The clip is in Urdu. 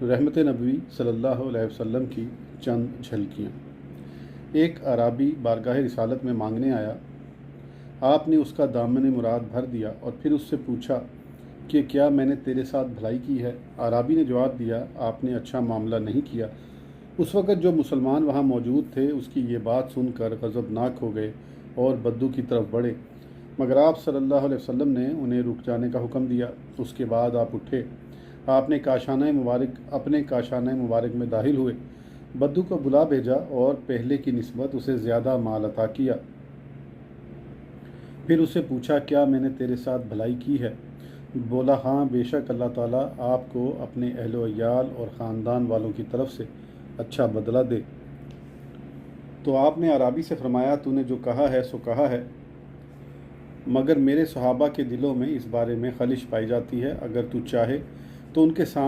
رحمت نبوی صلی اللہ علیہ وسلم کی چند جھلکیاں۔ ایک اعرابی بارگاہ رسالت میں مانگنے آیا۔ آپ نے اس کا دامن مراد بھر دیا اور پھر اس سے پوچھا کہ کیا میں نے تیرے ساتھ بھلائی کی ہے؟ اعرابی نے جواب دیا، آپ نے اچھا معاملہ نہیں کیا۔ اس وقت جو مسلمان وہاں موجود تھے اس کی یہ بات سن کر غضبناک ہو گئے اور بدو کی طرف بڑھے، مگر آپ صلی اللہ علیہ وسلم نے انہیں رک جانے کا حکم دیا۔ اس کے بعد آپ اٹھے، آپ نے اپنے کاشانہ مبارک میں داخل ہوئے، بدو کو بلا بھیجا اور پہلے کی نسبت اسے زیادہ مال عطا کیا۔ پھر اسے پوچھا، کیا میں نے تیرے ساتھ بھلائی کی ہے؟ بولا، ہاں، بے شک اللہ تعالیٰ آپ کو اپنے اہل و عیال اور خاندان والوں کی طرف سے اچھا بدلہ دے۔ تو آپ نے اعرابی سے فرمایا، تو نے جو کہا ہے سو کہا ہے، مگر میرے صحابہ کے دلوں میں اس بارے میں خلش پائی جاتی ہے، اگر تو چاہے تو ان کے سامنے